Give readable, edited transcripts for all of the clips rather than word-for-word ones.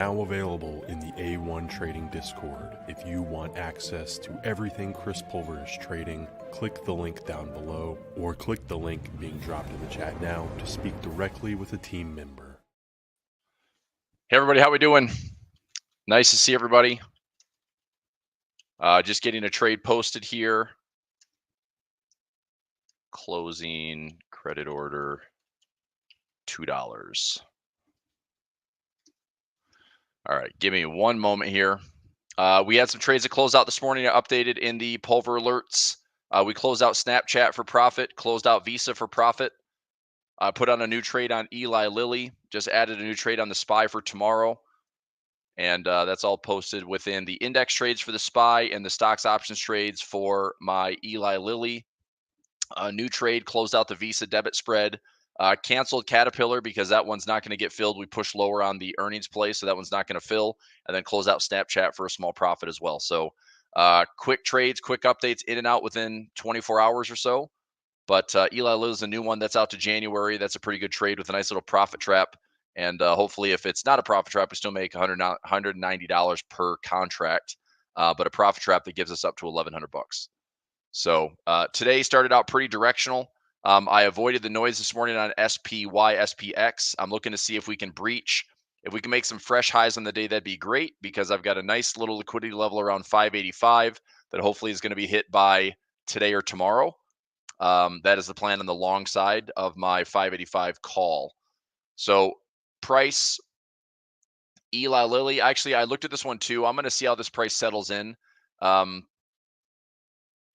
Now available in the A1 Trading Discord. If you want access to everything Chris Pulver is trading, click the link down below or click the link being dropped in the chat now to speak directly with a team member. Hey everybody, how we doing? Nice to see everybody. Just getting a trade posted here. Closing credit order $2. All right, give me one moment here. We had some trades that closed out this morning, updated in the Pulver alerts. We closed out Snapchat for profit, closed out Visa for profit. Put on a new trade on Eli Lilly, just added a new trade on the SPY for tomorrow. And that's all posted within the index trades for the SPY and the stocks options trades for my Eli Lilly. New trade closed out the Visa debit spread. Canceled Caterpillar because that one's not going to get filled. We pushed lower on the earnings play, so that one's not going to fill. And then close out Snapchat for a small profit as well. So quick trades, quick updates in and out within 24 hours or so. But Eli Lilly is a new one that's out to January. That's a pretty good trade with a nice little profit trap. And hopefully, if it's not a profit trap, we still make $190 per contract. But a profit trap that gives us up to $1,100. So today started out pretty directional. I avoided the noise this morning on SPY, SPX. I'm looking to see if we can breach. If we can make some fresh highs on the day, that'd be great because I've got a nice little liquidity level around 585 that hopefully is going to be hit by today or tomorrow. That is the plan on the long side of my 585 call. So price, Eli Lilly. Actually, I looked at this one too. I'm going to see how this price settles in.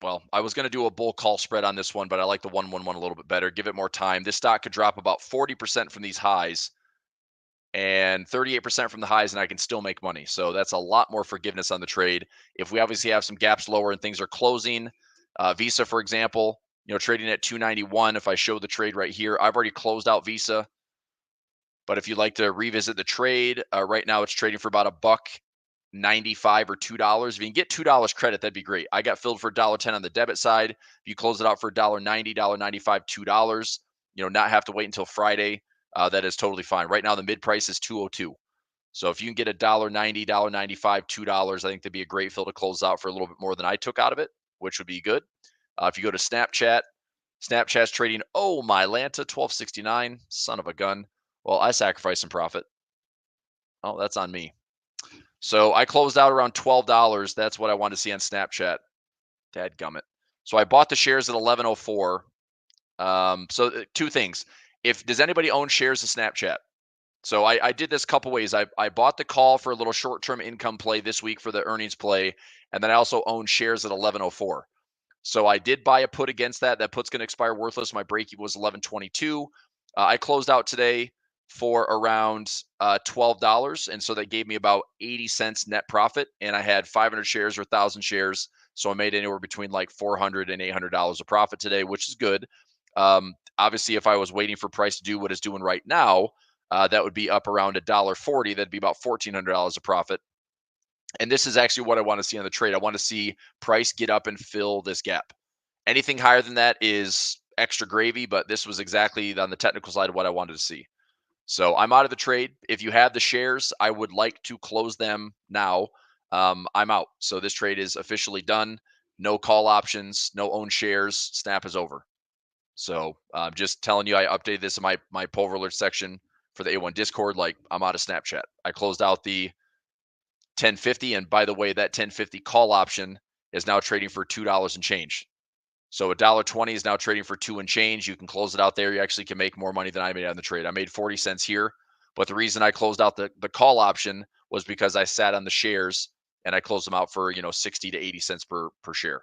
Well, I was going to do a bull call spread on this one, but I like the 111 a little bit better. Give it more time. This stock could drop about 40% from these highs and 38% from the highs, and I can still make money. So that's a lot more forgiveness on the trade. If we obviously have some gaps lower and things are closing, Visa, for example, trading at 291. If I show the trade right here, I've already closed out Visa. But if you'd like to revisit the trade, right now it's trading for about $1.95 or $2. If you can get $2 credit, that'd be great. I got filled for $1.10 on the debit side. If you close it out for $1.90, $1.95, $2, not have to wait until Friday, that is totally fine. Right now, the mid price is $2.02. So if you can get $1.90, $1.95, $2, I think that'd be a great fill to close out for a little bit more than I took out of it, which would be good. If you go to Snapchat, Snapchat's trading, my Lanta, 1269, son of a gun. Well, I sacrificed some profit. Oh, that's on me. So I closed out around $12. That's what I wanted to see on Snapchat. Dadgummit. So I bought the shares at 1104. So two things. Does anybody own shares of Snapchat? So I did this a couple ways. I bought the call for a little short-term income play this week for the earnings play, and then I also own shares at 1104. So I did buy a put against that. That put's going to expire worthless. My break even was 1122. I closed out today for around $12. And so that gave me about 80 cents net profit. And I had 500 shares or 1,000 shares. So I made anywhere between like $400 and $800 of profit today, which is good. Obviously, if I was waiting for price to do what it's doing right now, that would be up around $1.40. That'd be about $1,400 of profit. And this is actually what I want to see on the trade. I want to see price get up and fill this gap. Anything higher than that is extra gravy, but this was exactly on the technical side of what I wanted to see. So I'm out of the trade. If you have the shares, I would like to close them now. I'm out. So this trade is officially done. No call options, no own shares. Snap is over. So I'm just telling you, I updated this in my Pulver alert section for the A1 Discord. Like, I'm out of Snapchat. I closed out the 1050. And by the way, that 1050 call option is now trading for $2 and change. So $1.20 is now trading for $2 and change. You can close it out there. You actually can make more money than I made on the trade. I made 40 cents here, but the reason I closed out the call option was because I sat on the shares and I closed them out for 60 to 80 cents per share.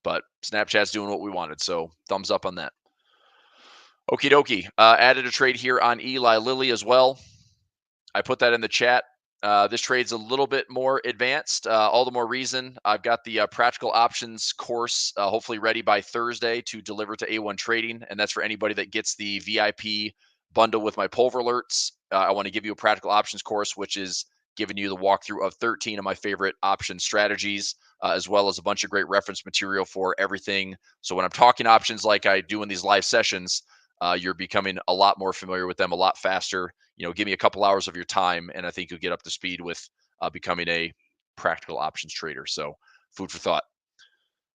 But Snapchat's doing what we wanted, so thumbs up on that. Okie dokie. Added a trade here on Eli Lilly as well. I put that in the chat. This trade's a little bit more advanced. All the more reason. I've got the practical options course hopefully ready by Thursday to deliver to A1 Trading. And that's for anybody that gets the VIP bundle with my Pulver alerts. I want to give you a practical options course, which is giving you the walkthrough of 13 of my favorite option strategies, as well as a bunch of great reference material for everything. So when I'm talking options like I do in these live sessions, you're becoming a lot more familiar with them a lot faster. Give me a couple hours of your time, and I think you'll get up to speed with becoming a practical options trader. So, food for thought.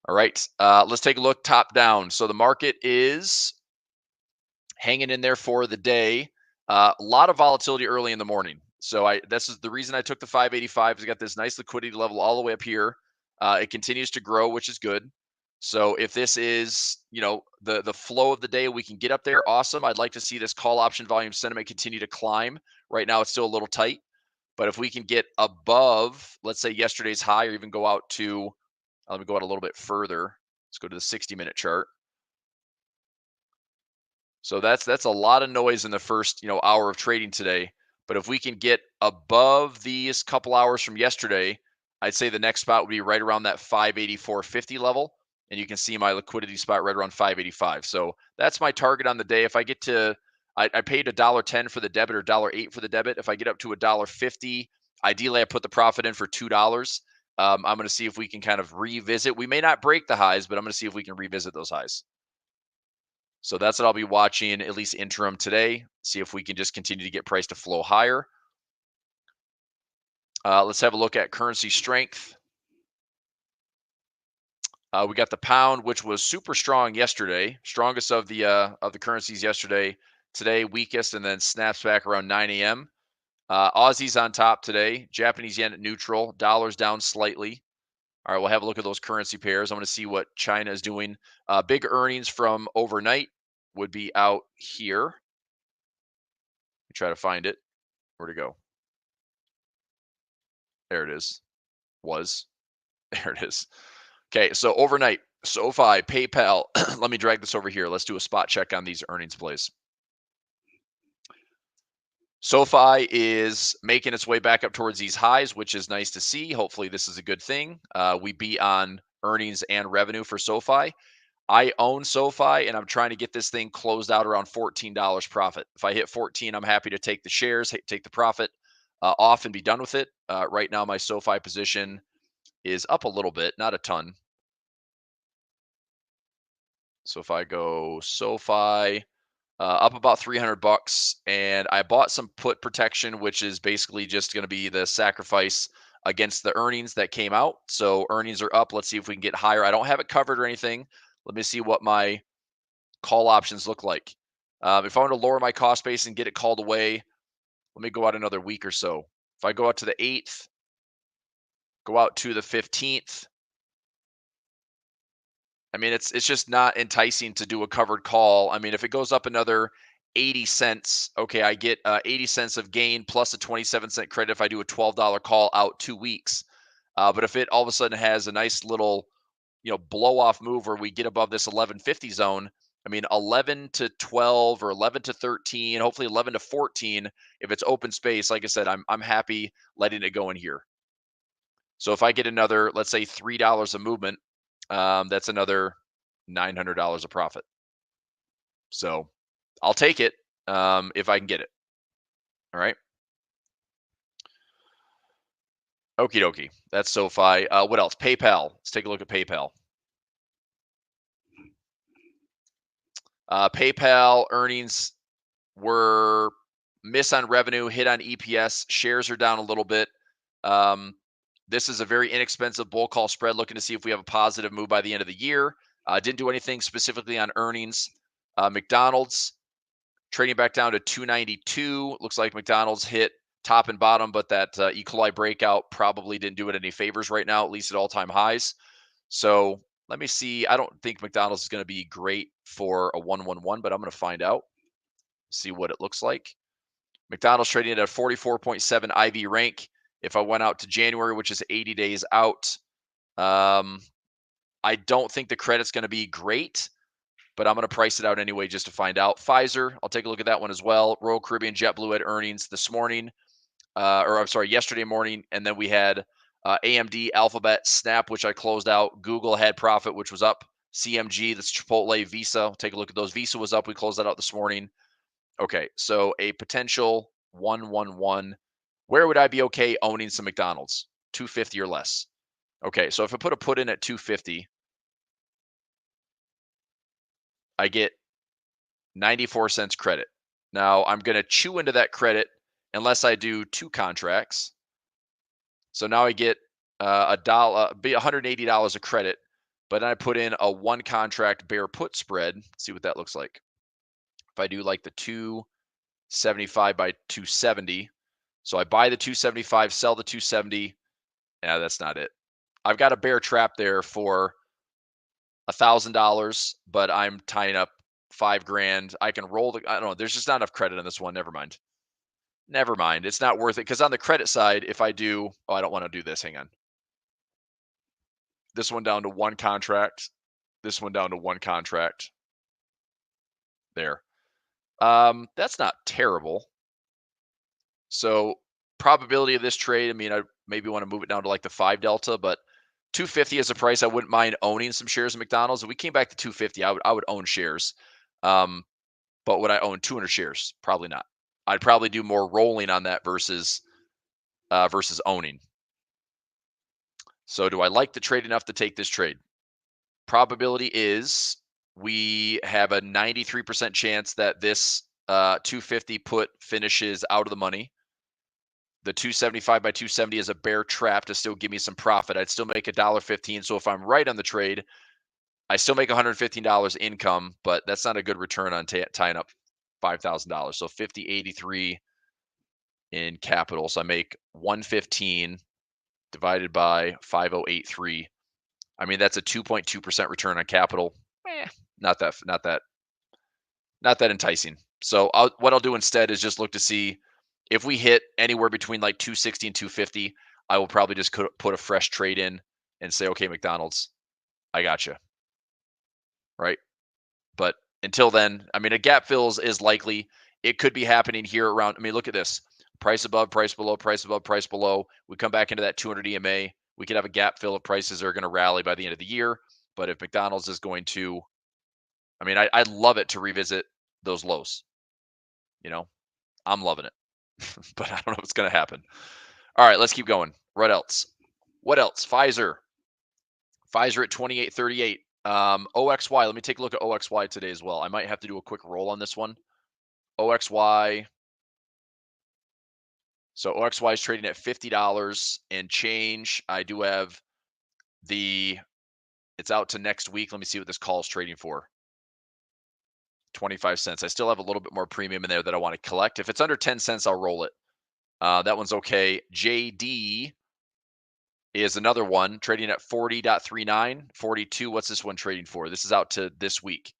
All right, let's take a look top down. So the market is hanging in there for the day. A lot of volatility early in the morning. So this is the reason I took the 585. It's got this nice liquidity level all the way up here. It continues to grow, which is good. So if this is, the flow of the day, we can get up there. Awesome. I'd like to see this call option volume sentiment continue to climb. Right now, it's still a little tight, but if we can get above, let's say yesterday's high, or even go out to, let me go out a little bit further. Let's go to the 60-minute chart. So that's a lot of noise in the first, hour of trading today. But if we can get above these couple hours from yesterday, I'd say the next spot would be right around that 584.50 level. And you can see my liquidity spot right around 585. So that's my target on the day. If I get to, I paid $1.10 for the debit or $1.08 for the debit. If I get up to $1.50, ideally I put the profit in for $2. I'm going to see if we can kind of revisit. We may not break the highs, but I'm going to see if we can revisit those highs. So that's what I'll be watching, at least interim today. See if we can just continue to get price to flow higher. Let's have a look at currency strength. We got the pound, which was super strong yesterday, strongest of the currencies yesterday. Today, weakest, and then snaps back around 9 a.m. Aussie's on top today. Japanese yen at neutral. Dollar's down slightly. All right, we'll have a look at those currency pairs. I'm going to see what China is doing. Big earnings from overnight would be out here. Let me try to find it. Where'd it go? There it is. There it is. Okay, so overnight, SoFi, PayPal. Let me drag this over here. Let's do a spot check on these earnings plays. SoFi is making its way back up towards these highs, which is nice to see. Hopefully, this is a good thing. We beat on earnings and revenue for SoFi. I own SoFi, and I'm trying to get this thing closed out around $14 profit. If I hit 14, I'm happy to take the shares, take the profit off and be done with it. Right now, my SoFi position is up a little bit, not a ton. So if I go SoFi, up about $300, and I bought some put protection, which is basically just going to be the sacrifice against the earnings that came out. So earnings are up. Let's see if we can get higher. I don't have it covered or anything. Let me see what my call options look like. If I want to lower my cost base and get it called away, let me go out another week or so. If I go out to the 8th, go out to the 15th, I mean, it's just not enticing to do a covered call. I mean, if it goes up another 80 cents, okay, I get 80 cents of gain plus a 27-cent credit if I do a $12 call out 2 weeks. But if it all of a sudden has a nice little, blow off move where we get above this 1150 zone, I mean, 11 to 12 or 11 to 13, hopefully 11 to 14. If it's open space, like I said, I'm happy letting it go in here. So if I get another, let's say $3 a movement, that's another $900 of profit. So I'll take it if I can get it. All right. Okie dokie. That's SoFi. What else? PayPal. Let's take a look at PayPal. PayPal earnings were miss on revenue, hit on EPS. Shares are down a little bit. This is a very inexpensive bull call spread, looking to see if we have a positive move by the end of the year. Didn't do anything specifically on earnings. McDonald's trading back down to 292. Looks like McDonald's hit top and bottom, but that E. coli breakout probably didn't do it any favors right now, at least at all-time highs. So let me see. I don't think McDonald's is going to be great for a 111, but I'm going to find out, see what it looks like. McDonald's trading at a 44.7 IV rank. If I went out to January, which is 80 days out, I don't think the credit's going to be great, but I'm going to price it out anyway just to find out. Pfizer, I'll take a look at that one as well. Royal Caribbean, JetBlue had earnings this morning, yesterday morning, and then we had AMD, Alphabet, Snap, which I closed out. Google had profit, which was up. CMG, that's Chipotle, Visa. I'll take a look at those. Visa was up. We closed that out this morning. Okay, so a potential 111. Where would I be okay owning some McDonald's? 250 or less. Okay, so if I put a put in at 250, I get 94 cents credit. Now I'm going to chew into that credit unless I do 2 contracts. So now I get be $180 of credit, but then I put in a 1 contract bear put spread. Let's see what that looks like. If I do like the 275 by 270, so I buy the 275, sell the 270. Yeah, that's not it. I've got a bear trap there for $1,000, but I'm tying up 5 grand. I can roll I don't know. There's just not enough credit on this one. Never mind. Never mind. It's not worth it because on the credit side, if I do, oh, I don't want to do this. Hang on. This one down to 1 contract. This one down to 1 contract. There. That's not terrible. So probability of this trade, I mean, I maybe want to move it down to like the 5 delta, but 250 is a price I wouldn't mind owning some shares of McDonald's. If we came back to 250, I would own shares. But would I own 200 shares? Probably not. I'd probably do more rolling on that versus owning. So do I like the trade enough to take this trade? Probability is we have a 93% chance that this 250 put finishes out of the money. The 275 by 270 is a bear trap to still give me some profit. I'd still make $1.15. So if I'm right on the trade, I still make $115 income, but that's not a good return on tying up $5,000. So 50.83 in capital. So I make 115 divided by 5083. I mean, that's a 2.2% return on capital. Not that enticing. So what I'll do instead is just look to see if we hit anywhere between like 260 and 250. I will probably just put a fresh trade in and say, okay, McDonald's, I got you. Right. But until then, I mean, a gap fill is likely. It could be happening here around. I mean, look at this. Price above, price below, price above, price below. We come back into that 200 EMA. We could have a gap fill if prices are going to rally by the end of the year. But if McDonald's is going to, I mean, I'd love it to revisit those lows. You know, I'm loving it. But I don't know what's going to happen. All right, let's keep going. What else? Pfizer at 28.38. OXY. Let me take a look at OXY today as well. I might have to do a quick roll on this one. OXY. So OXY is trading at $50 and change. I do have it's out to next week. Let me see what this call is trading for. 25 cents. I still have a little bit more premium in there that I want to collect. If it's under 10 cents, I'll roll it. That one's okay. JD is another one trading at 40.39, 42. What's this one trading for? This is out to this week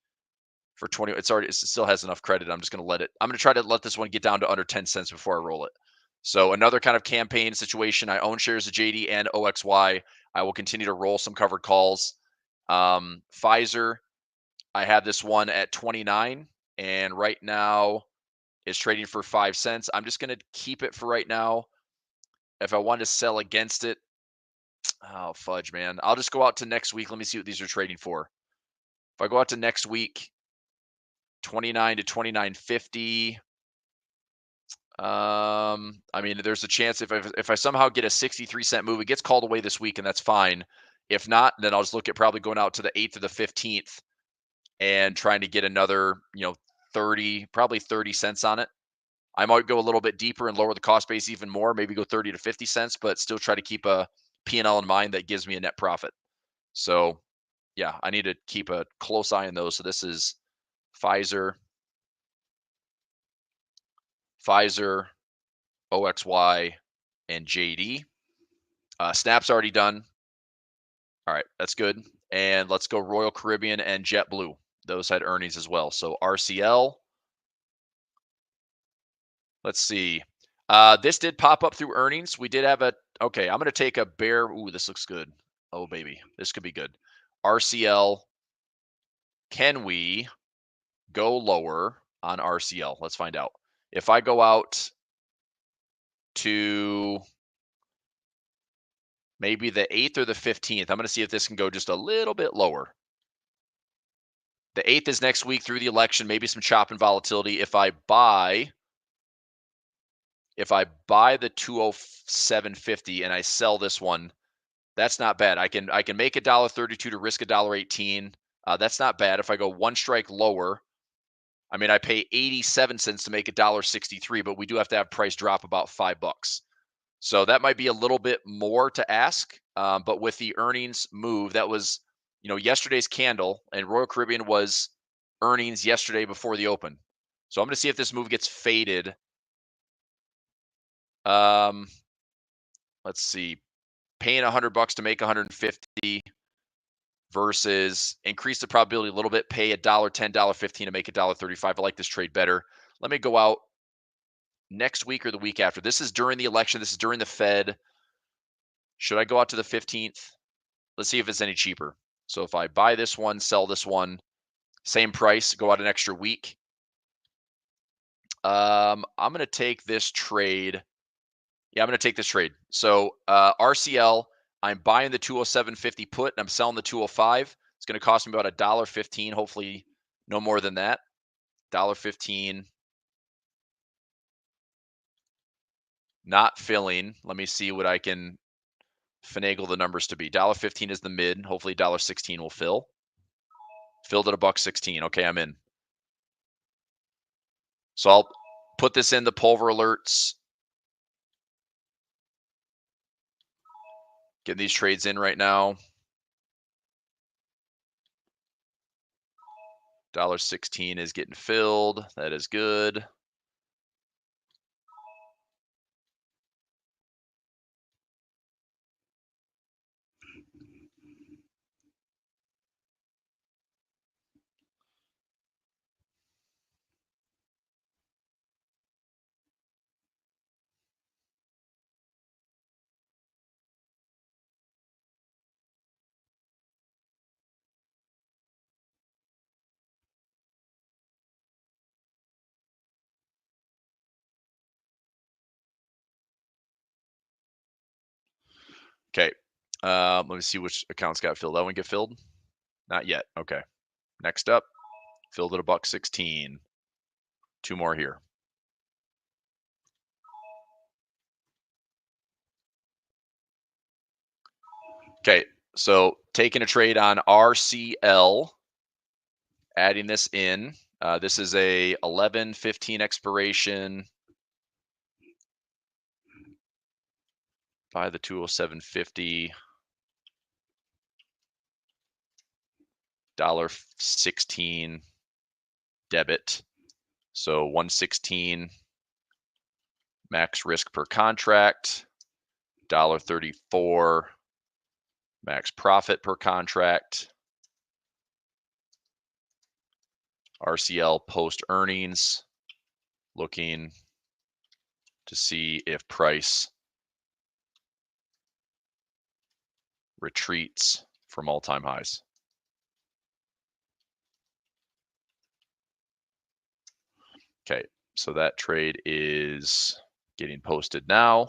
for 20. It still has enough credit. I'm just going to I'm going to try to let this one get down to under 10 cents before I roll it. So another kind of campaign situation. I own shares of JD and OXY. I will continue to roll some covered calls. Pfizer, I have this one at 29, and right now is trading for 5 cents. I'm just going to keep it for right now. If I want to sell against it, oh, fudge, man. I'll just go out to next week. Let me see what these are trading for. If I go out to next week, 29 to 29.50. I mean, there's a chance if I somehow get a 63-cent move, it gets called away this week, and that's fine. If not, then I'll just look at probably going out to the 8th or the 15th and trying to get another, 30 cents on it. I might go a little bit deeper and lower the cost base even more, maybe go 30 to 50 cents, but still try to keep a P&L in mind that gives me a net profit. So, yeah, I need to keep a close eye on those. So this is Pfizer, OXY, and JD. Snap's already done. All right, that's good. And let's go Royal Caribbean and JetBlue. Those had earnings as well. So RCL. Let's see. This did pop up through earnings. We did have okay, I'm going to take a bear. Ooh, this looks good. Oh, baby. This could be good. RCL. Can we go lower on RCL? Let's find out. If I go out to maybe the 8th or the 15th, I'm going to see if this can go just a little bit lower. The 8th is next week through the election, maybe some chop and volatility. If I buy the 207.50 and I sell this one, that's not bad. I can make $1.32 to risk $1.18. That's not bad. If I go one strike lower, I mean, I pay 87 cents to make $1.63, but we do have to have price drop about $5. So that might be a little bit more to ask. But with the earnings move, that was, yesterday's candle, and Royal Caribbean was earnings yesterday before the open. So I'm going to see if this move gets faded. Let's see, paying $100 to make 150 versus increase the probability a little bit, pay $1.10, $1.15 to make $1.35. I like this trade better. Let me go out next week or the week after. This is during the election. This is during the Fed. Should I go out to the 15th? Let's see if it's any cheaper. So if I buy this one, sell this one, same price, go out an extra week. I'm going to take this trade. Yeah, I'm going to take this trade. So RCL, I'm buying the 207.50 put and I'm selling the 205. It's going to cost me about $1.15. Hopefully no more than that. $1.15. Not filling. Let me see what I can finagle the numbers to be. $1.15 is the mid. Hopefully $1.16 will fill. Filled at $1.16. Okay, I'm in. So I'll put this in the Pulver alerts. Getting these trades in right now. $1.16 is getting filled. That is good. Okay. Let me see which accounts got filled. That one get filled? Not yet. Okay. Next up, filled at $1.16. Two more here. Okay. So taking a trade on RCL, adding this in. This is a 11/15 expiration. Buy the 207.50. $1.16 debit. So 116 max risk per contract. $1.34 max profit per contract. RCL post earnings, looking to see if price retreats from all-time highs. Okay, so that trade is getting posted now.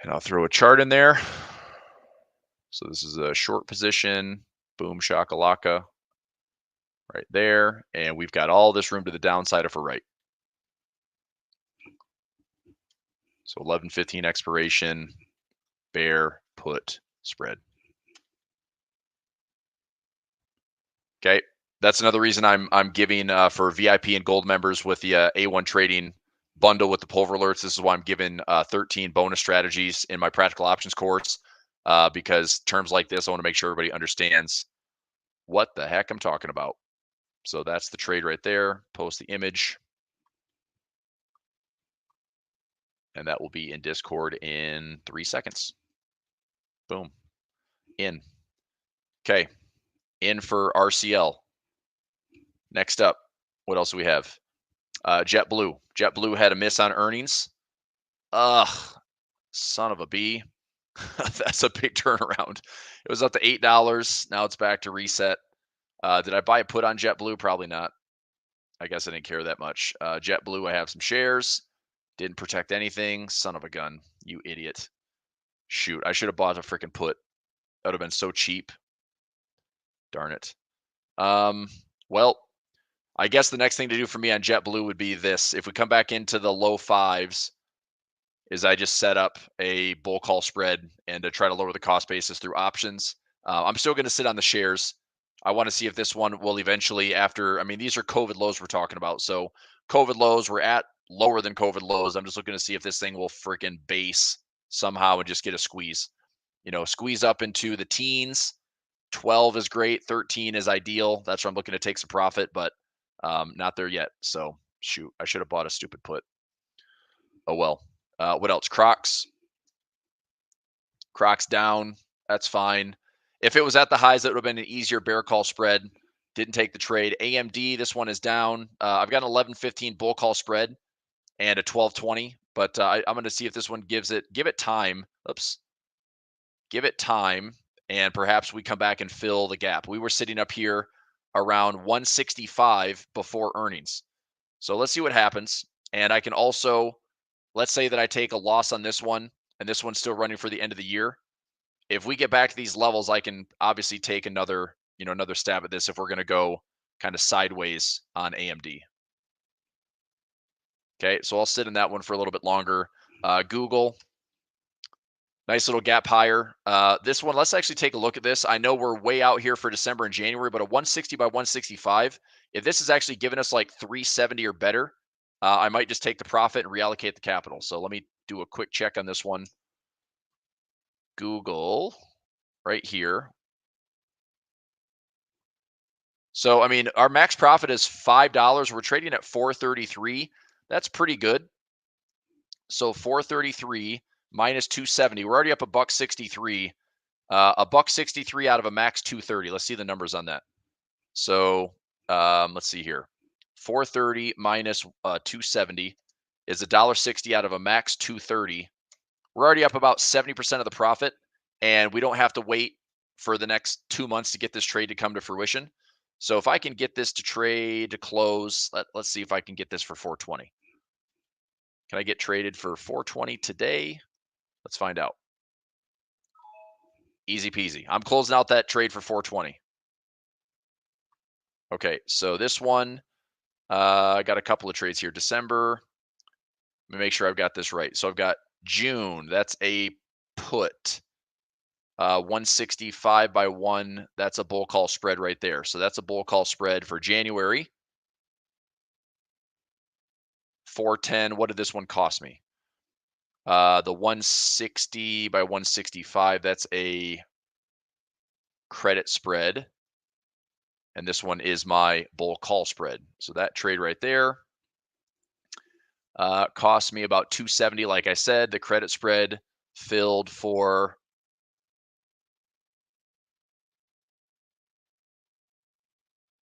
And I'll throw a chart in there. So this is a short position, boom shakalaka right there. And we've got all this room to the downside if we're right. So 11/15 expiration, bear put spread. Okay, that's another reason I'm giving for VIP and gold members with the A1 trading bundle with the Pulver alerts. This is why I'm giving 13 bonus strategies in my practical options course, because terms like this, I want to make sure everybody understands what the heck I'm talking about. So that's the trade right there. Post the image. And that will be in Discord in 3 seconds. Boom. In. Okay. In for RCL. Next up, what else do we have? JetBlue. JetBlue had a miss on earnings. Ugh, son of a bee. That's a big turnaround. It was up to $8. Now it's back to reset. Did I buy a put on JetBlue? Probably not. I guess I didn't care that much. JetBlue, I have some shares. Didn't protect anything. Son of a gun. You idiot. Shoot, I should have bought a freaking put. That would have been so cheap. Darn it. Well, I guess the next thing to do for me on JetBlue would be this. If we come back into the low fives, is I just set up a bull call spread and to try to lower the cost basis through options. I'm still going to sit on the shares. I want to see if this one will eventually, after, I mean, these are COVID lows we're talking about. So COVID lows, we're at lower than COVID lows. I'm just looking to see if this thing will freaking base somehow and just get a squeeze. You know, squeeze up into the teens. 12 is great. 13 is ideal. That's where I'm looking to take some profit, but not there yet. So shoot, I should have bought a stupid put. Oh well. What else? Crocs. Crocs down. That's fine. If it was at the highs, that would have been an easier bear call spread. Didn't take the trade. AMD, this one is down. I've got an 11.15 bull call spread and a 12.20, but I'm going to see if this one give it time. Oops. Give it time, and perhaps we come back and fill the gap. We were sitting up here around 165 before earnings. So let's see what happens. And I can also, let's say that I take a loss on this one, and this one's still running for the end of the year. If we get back to these levels, I can obviously take another stab at this if we're going to go kind of sideways on AMD. Okay, so I'll sit in that one for a little bit longer. Google, nice little gap higher. This one, let's actually take a look at this. I know we're way out here for December and January, but a 160 by 165, if this is actually giving us like 370 or better, I might just take the profit and reallocate the capital. So let me do a quick check on this one. Google right here. So, I mean, our max profit is $5. We're trading at $4.33. That's pretty good. So $4.33 minus 270. We're already up $1.63. $1.63 out of a max 230. Let's see the numbers on that. So let's see here. 430 minus 270 is $1.60 out of a max 230. We're already up about 70% of the profit, and we don't have to wait for the next 2 months to get this trade to come to fruition. So if I can get this to trade to close, let's see if I can get this for 420. Can I get traded for 420 today? Let's find out. Easy peasy. I'm closing out that trade for 420. Okay, so this one, I got a couple of trades here. December. Let me make sure I've got this right. So I've got June. That's a put. 165 by 1. That's a bull call spread right there. So that's a bull call spread for January. 410. What did this one cost me? The 160 by 165. That's a credit spread. And this one is my bull call spread. So that trade right there cost me about 270. Like I said, the credit spread filled for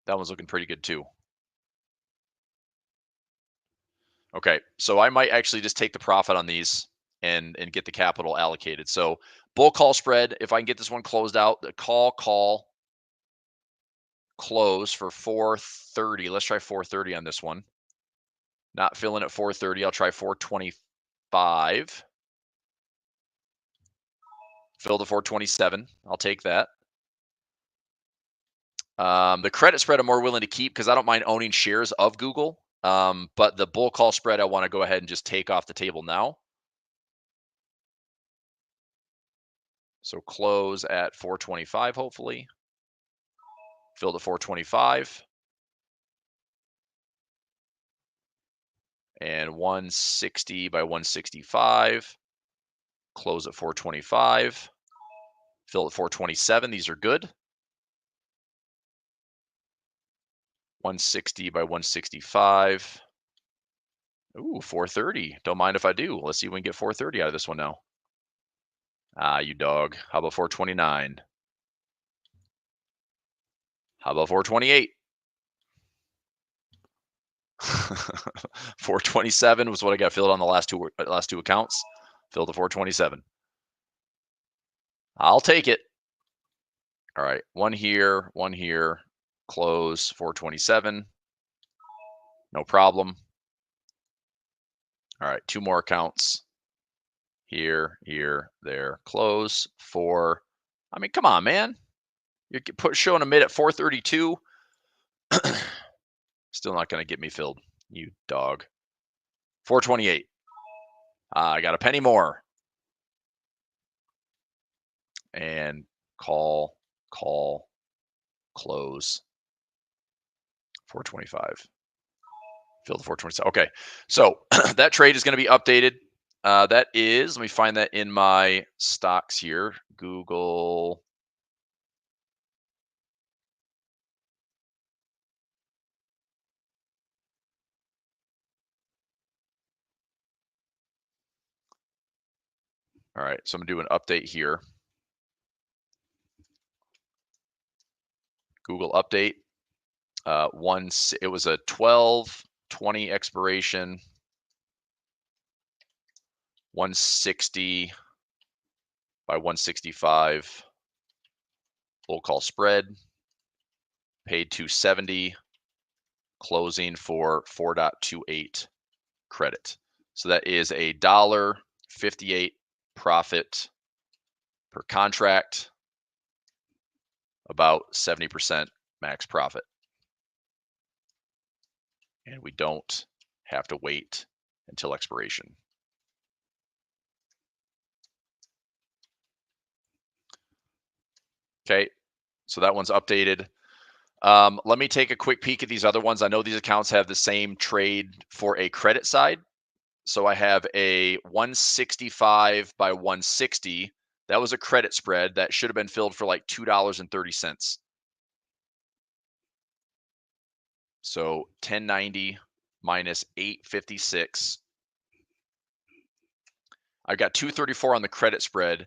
that one's looking pretty good too. Okay, so I might actually just take the profit on these and get the capital allocated. So bull call spread, if I can get this one closed out, the call close for 430. Let's try 430 on this one. Not filling at 430. I'll try 425. Fill to 427. I'll take that. The credit spread I'm more willing to keep because I don't mind owning shares of Google. But the bull call spread I want to go ahead and just take off the table now. So close at 425, hopefully. Fill to 425. And 160 by 165. Close at 425. Fill at 427. These are good. 160 by 165. Ooh, 430. Don't mind if I do. Let's see if we can get 430 out of this one now. Ah, you dog. How about 429? How about 428? 427 was what I got filled on the last two accounts. Filled to 427. I'll take it. All right, one here, close 427. No problem. All right, two more accounts. Here, there, close. 4. I mean, come on, man. You're showing a mid at 432. Still not going to get me filled, you dog. 428. I got a penny more. And call, close 425. Fill the 427. Okay, so that trade is going to be updated. That is, let me find that in my stocks here. Google. All right, so I'm going to do an update here. Google update. It was a 12/20 expiration. 160 by 165. Bull call spread. Paid 270. Closing for 4.28 credit. So that is a $1.58 profit per contract, about 70% max profit. And we don't have to wait until expiration. Okay, so that one's updated. Let me take a quick peek at these other ones. I know these accounts have the same trade for a credit side. So I have a 165 by 160. That was a credit spread that should have been filled for like $2.30. So 1090 minus 856. I've got 234 on the credit spread,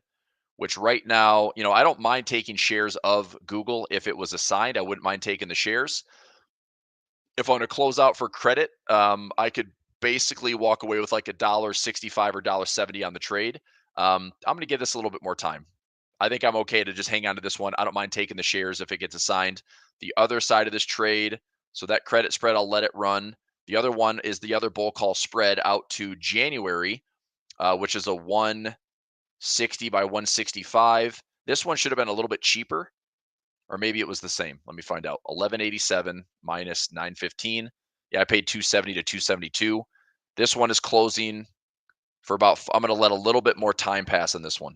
which right now, I don't mind taking shares of Google if it was assigned. I wouldn't mind taking the shares. If I want to close out for credit, I could basically walk away with like $1.65 or $1.70 on the trade. I'm going to give this a little bit more time. I think I'm okay to just hang on to this one. I don't mind taking the shares if it gets assigned. The other side of this trade, so that credit spread, I'll let it run. The other one is the other bull call spread out to January, which is a 160 by 165. This one should have been a little bit cheaper, or maybe it was the same. Let me find out. 1187 minus 915. Yeah, I paid 270 to 272. This one is closing for about, I'm going to let a little bit more time pass on this one.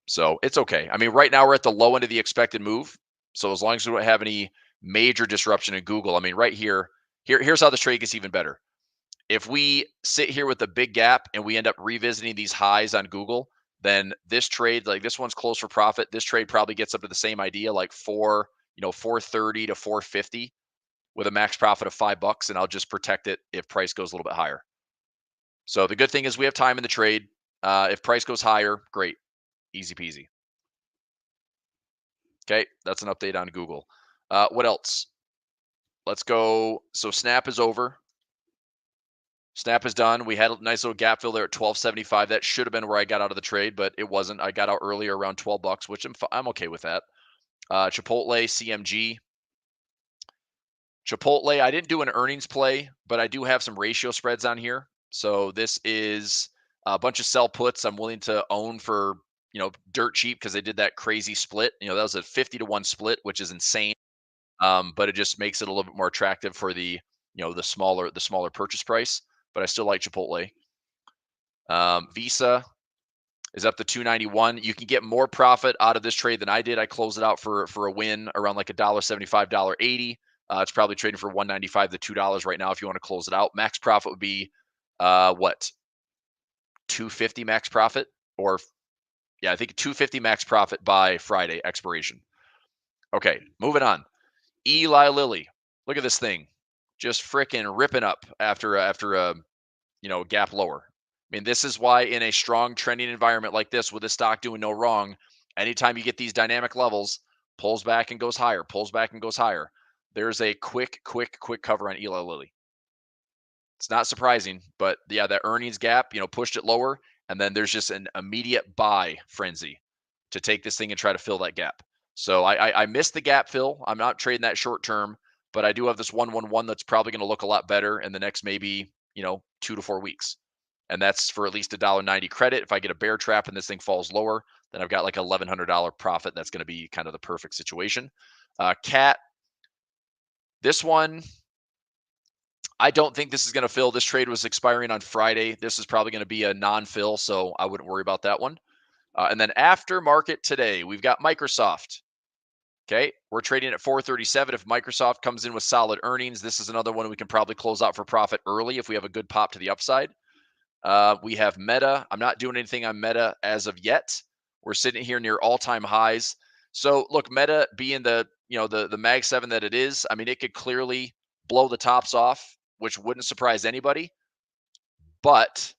So it's okay. I mean, right now we're at the low end of the expected move. So as long as we don't have any major disruption in Google, I mean, right here's how the trade gets even better. If we sit here with a big gap and we end up revisiting these highs on Google, then this trade, like this one's close for profit. This trade probably gets up to the same idea, like 430 to 450 with a max profit of $5, and I'll just protect it if price goes a little bit higher. So the good thing is we have time in the trade. If price goes higher, great. Easy peasy. Okay, that's an update on Google. What else? Let's go. So Snap is over. Snap is done. We had a nice little gap fill there at 12.75. That should have been where I got out of the trade, but it wasn't. I got out earlier around $12, which I'm okay with that. Chipotle, CMG. Chipotle, I didn't do an earnings play, but I do have some ratio spreads on here. So this is a bunch of sell puts I'm willing to own for, dirt cheap because they did that crazy split. That was a 50-to-1 split, which is insane. But it just makes it a little bit more attractive for the smaller purchase price. But I still like Chipotle. Visa is up to 291. You can get more profit out of this trade than I did. I closed it out for a win around like $1.75, $1.80. It's probably trading for $1.95 to $2 right now if you want to close it out. Max profit would be what? 250 max profit, or I think 250 max profit by Friday expiration. Okay, moving on. Eli Lilly. Look at this thing. Just freaking ripping up after a gap lower. I mean, this is why in a strong trending environment like this, with the stock doing no wrong, anytime you get these dynamic levels, pulls back and goes higher, pulls back and goes higher. There's a quick cover on Eli Lilly. It's not surprising, but yeah, that earnings gap, pushed it lower, and then there's just an immediate buy frenzy to take this thing and try to fill that gap. So I missed the gap fill. I'm not trading that short term, but I do have this 111 that's probably going to look a lot better in the next maybe 2 to 4 weeks. And that's for at least $1.90 credit. If I get a bear trap and this thing falls lower, then I've got like $1,100 profit. That's going to be kind of the perfect situation. Cat, this one, I don't think this is going to fill. This trade was expiring on Friday. This is probably going to be a non-fill, so I wouldn't worry about that one. And then after market today, we've got Microsoft. Okay, we're trading at 437. If Microsoft comes in with solid earnings, this is another one we can probably close out for profit early if we have a good pop to the upside. We have Meta. I'm not doing anything on Meta as of yet. We're sitting here near all-time highs. So look, Meta being the the Mag 7 that it is, I mean, it could clearly blow the tops off, which wouldn't surprise anybody. But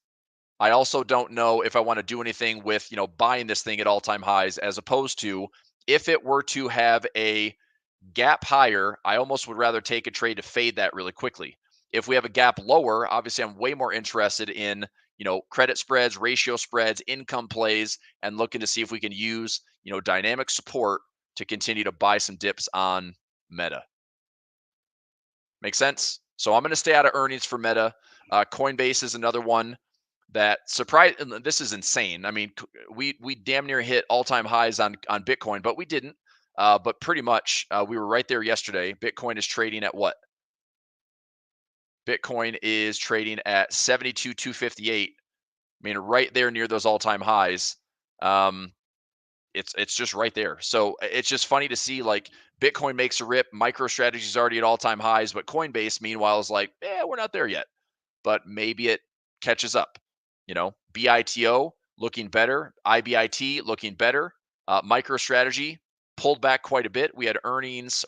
I also don't know if I want to do anything with, buying this thing at all-time highs, as opposed to if it were to have a gap higher, I almost would rather take a trade to fade that really quickly. If we have a gap lower, obviously I'm way more interested in, credit spreads, ratio spreads, income plays, and looking to see if we can use, dynamic support to continue to buy some dips on Meta. Make sense? So I'm going to stay out of earnings for Meta. Coinbase is another one that surprised. This is insane. I mean, we damn near hit all-time highs on Bitcoin, but we didn't. But pretty much we were right there yesterday. Bitcoin is trading at what? Bitcoin is trading at 72,258. I mean, right there near those all-time highs. It's just right there. So it's just funny to see, like, Bitcoin makes a rip. MicroStrategy is already at all-time highs, but Coinbase, meanwhile, is like, we're not there yet. But maybe it catches up. BITO looking better. IBIT looking better. MicroStrategy pulled back quite a bit. We have earnings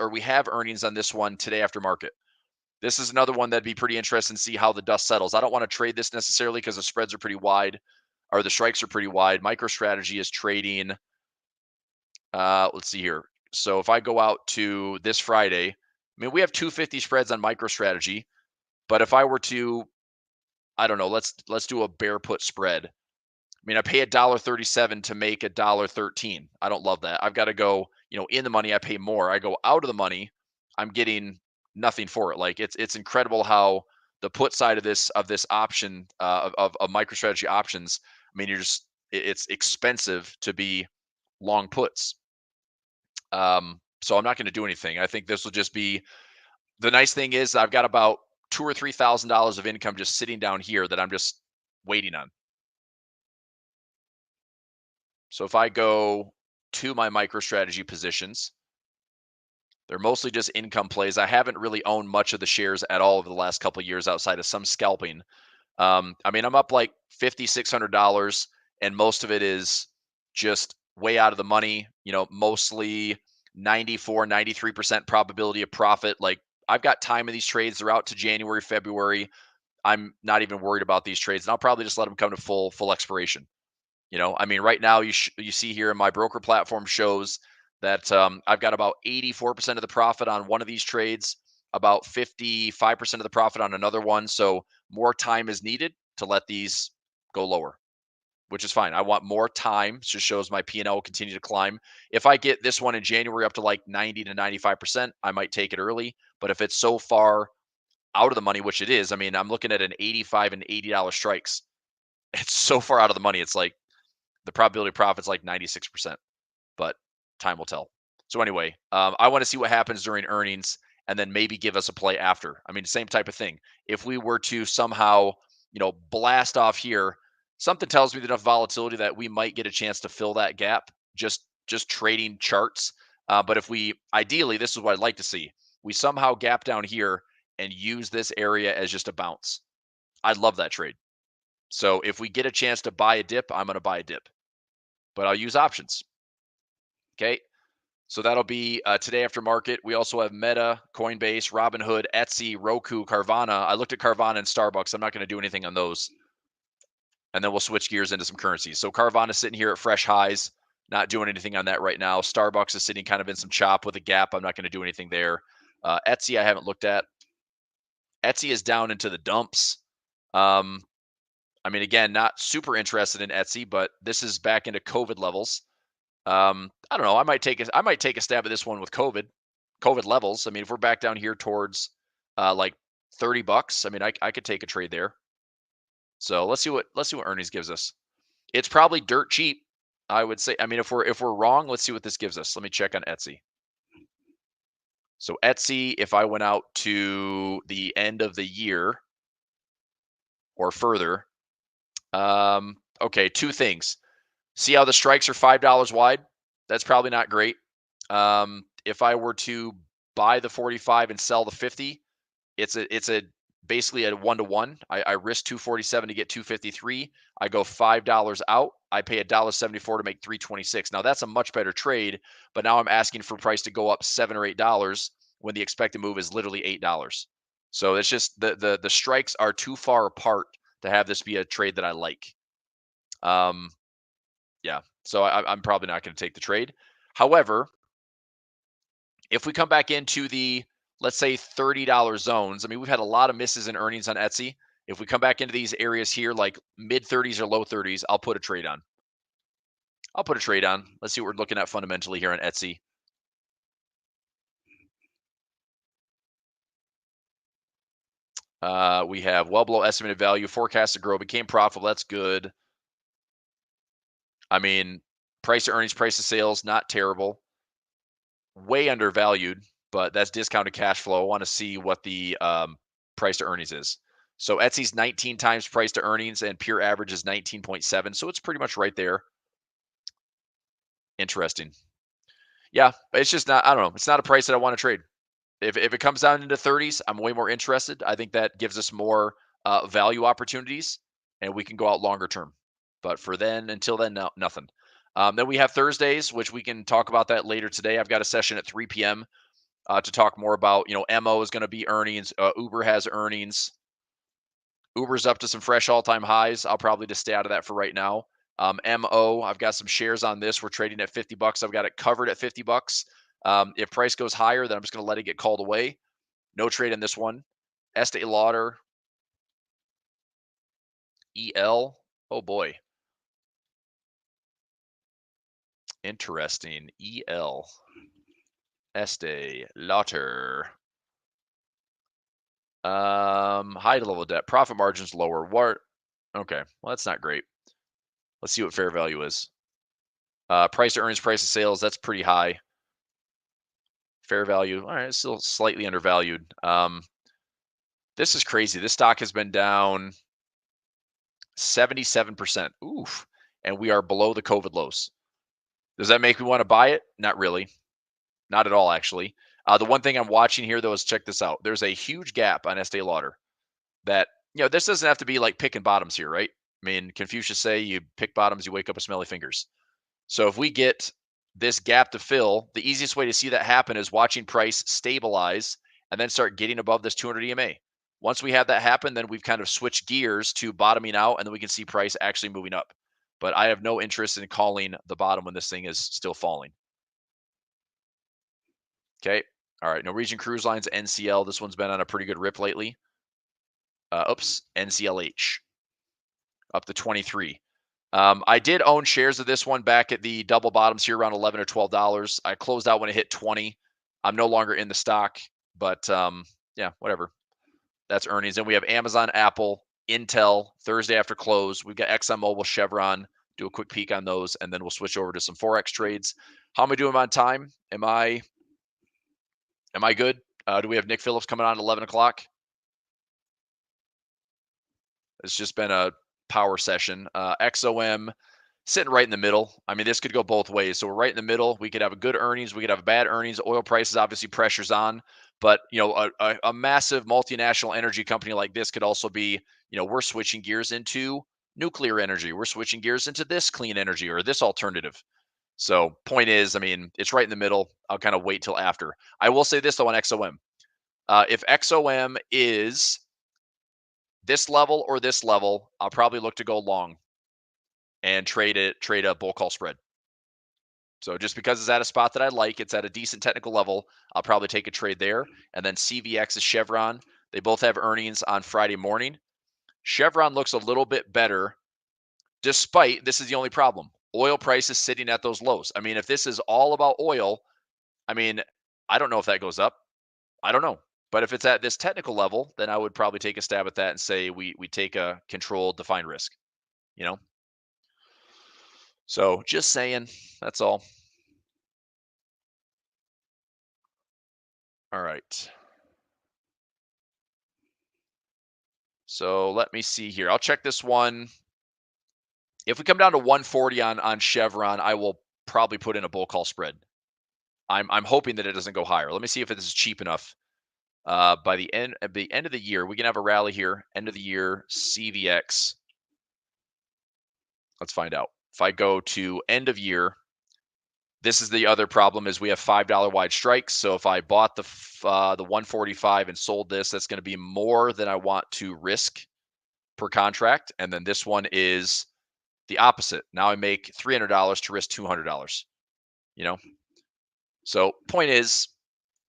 on this one today after market. This is another one that'd be pretty interesting to see how the dust settles. I don't want to trade this necessarily because the spreads are pretty wide, or the strikes are pretty wide. MicroStrategy is trading. Let's see here. So if I go out to this Friday, I mean, we have 250 spreads on MicroStrategy, but if I were to, I don't know, let's do a bear put spread. I mean, I pay $1.37 to make $1.13. I don't love that. I've got to go, in the money, I pay more. I go out of the money, I'm getting nothing for it. Like, it's incredible how the put side of this option of MicroStrategy options. I mean, it's expensive to be long puts. So I'm not going to do anything. I think this will just be, the nice thing is I've got about $2,000 or $3,000 of income just sitting down here that I'm just waiting on. So if I go to my MicroStrategy positions, they're mostly just income plays. I haven't really owned much of the shares at all over the last couple of years outside of some scalping. I mean, I'm up like $5,600, and most of it is just way out of the money, mostly 94, 93% probability of profit. Like, I've got time in these trades. They're out to January, February. I'm not even worried about these trades, and I'll probably just let them come to full expiration. I mean, right now you see here in my broker platform shows that I've got about 84% of the profit on one of these trades, about 55% of the profit on another one. So more time is needed to let these go lower, which is fine. I want more time. It just shows my P&L will continue to climb. If I get this one in January up to like 90 to 95%, I might take it early. But if it's so far out of the money, which it is, I mean, I'm looking at an $85 and $80 strikes. It's so far out of the money. It's like the probability of profit's like 96%, but time will tell. So anyway, I want to see what happens during earnings and then maybe give us a play after. I mean, same type of thing. If we were to somehow, blast off here, something tells me enough volatility that we might get a chance to fill that gap just trading charts. But if we, ideally, this is what I'd like to see. We somehow gap down here and use this area as just a bounce. I'd love that trade. So if we get a chance to buy a dip, I'm going to buy a dip, but I'll use options. Okay. So that'll be today after market. We also have Meta, Coinbase, Robinhood, Etsy, Roku, Carvana. I looked at Carvana and Starbucks. I'm not going to do anything on those. And then we'll switch gears into some currencies. So Carvana is sitting here at fresh highs, not doing anything on that right now. Starbucks is sitting kind of in some chop with a gap. I'm not going to do anything there. Etsy, I haven't looked at. Etsy is down into the dumps. I mean, again, not super interested in Etsy, but this is back into COVID levels. I don't know. I might take a stab at this one with COVID levels. I mean, if we're back down here towards like $30, I mean, I could take a trade there. So let's see what earnings gives us. It's probably dirt cheap, I would say. I mean, if we're wrong, let's see what this gives us. Let me check on Etsy. So Etsy, if I went out to the end of the year or further, okay, two things. See how the strikes are $5 wide? That's probably not great. if I were to buy the 45 and sell the 50, it's a basically a 1-to-1. I risk 247 to get 253. I go $5 out. I pay $1.74 to make 326. Now that's a much better trade, but now I'm asking for price to go up $7 or $8 when the expected move is literally $8. So it's just the strikes are too far apart to have this be a trade that I like. Yeah. So I'm probably not going to take the trade. However, if we come back into the, let's say, $30 zones, I mean, we've had a lot of misses in earnings on Etsy. If we come back into these areas here, like mid 30s or low 30s, I'll put a trade on. Let's see what we're looking at fundamentally here on Etsy. We have well below estimated value, forecast to grow, became profitable. That's good. I mean, price to earnings, price to sales, not terrible. Way undervalued, but that's discounted cash flow. I want to see what the price to earnings is. So Etsy's 19 times price to earnings and pure average is 19.7. So it's pretty much right there. Interesting. Yeah, it's just not, I don't know. It's not a price that I want to trade. If it comes down into 30s, I'm way more interested. I think that gives us more value opportunities and we can go out longer term. But for then, until then, no, nothing. Then we have Thursdays, which we can talk about that later today. I've got a session at 3 p.m. To talk more about, MO is going to be earnings. Uber has earnings. Uber's up to some fresh all-time highs. I'll probably just stay out of that for right now. MO, I've got some shares on this. We're trading at $50. I've got it covered at $50. If price goes higher, then I'm just going to let it get called away. No trade in this one. Estee Lauder, EL. Oh boy. Interesting. EL. Estee Lauder. High level of debt. Profit margins lower. What? Okay. Well, that's not great. Let's see what fair value is. Price to earnings, price to sales. That's pretty high. Fair value. All right. It's still slightly undervalued. This is crazy. This stock has been down 77%. Oof. And we are below the COVID lows. Does that make me want to buy it? Not really. Not at all, actually. The one thing I'm watching here, though, is check this out. There's a huge gap on Estee Lauder that, this doesn't have to be like picking bottoms here, right? I mean, Confucius say you pick bottoms, you wake up with smelly fingers. So if we get this gap to fill, the easiest way to see that happen is watching price stabilize and then start getting above this 200 EMA. Once we have that happen, then we've kind of switched gears to bottoming out, and then we can see price actually moving up. But I have no interest in calling the bottom when this thing is still falling. Okay. All right. Norwegian Cruise Lines, NCL. This one's been on a pretty good rip lately. NCLH up to 23. I did own shares of this one back at the double bottoms here around $11 or $12. I closed out when it hit 20. I'm no longer in the stock, but yeah, whatever. That's earnings. And we have Amazon, Apple, Intel Thursday after close. We've got ExxonMobil, Chevron. Do a quick peek on those, and then we'll switch over to some Forex trades. How am I doing on time? Am I good? Do we have Nick Phillips coming on at 11 o'clock? It's just been a power session. XOM sitting right in the middle. I mean, this could go both ways. So we're right in the middle. We could have a good earnings. We could have a bad earnings. Oil prices, obviously, pressure's on. But, a massive multinational energy company like this could also be, we're switching gears into nuclear energy. We're switching gears into this clean energy or this alternative. So point is, I mean, it's right in the middle. I'll kind of wait till after. I will say this, though, on XOM. If XOM is this level or this level, I'll probably look to go long and trade a bull call spread. So just because it's at a spot that I like, it's at a decent technical level, I'll probably take a trade there. And then CVX is Chevron. They both have earnings on Friday morning. Chevron looks a little bit better, despite this is the only problem. Oil prices sitting at those lows. I mean, if this is all about oil, I mean, I don't know if that goes up. I don't know. But if it's at this technical level, then I would probably take a stab at that and say we take a controlled, defined risk. So just saying, that's all. All right. So let me see here. I'll check this one. If we come down to 140 on Chevron, I will probably put in a bull call spread. I'm hoping that it doesn't go higher. Let me see if it is cheap enough. By the end of the year, we can have a rally here. End of the year, CVX. Let's find out. If I go to end of year, this is the other problem is we have $5 wide strikes. So if I bought the 145 and sold this, that's going to be more than I want to risk per contract. And then this one is the opposite. Now I make $300 to risk $200. You know. So point is,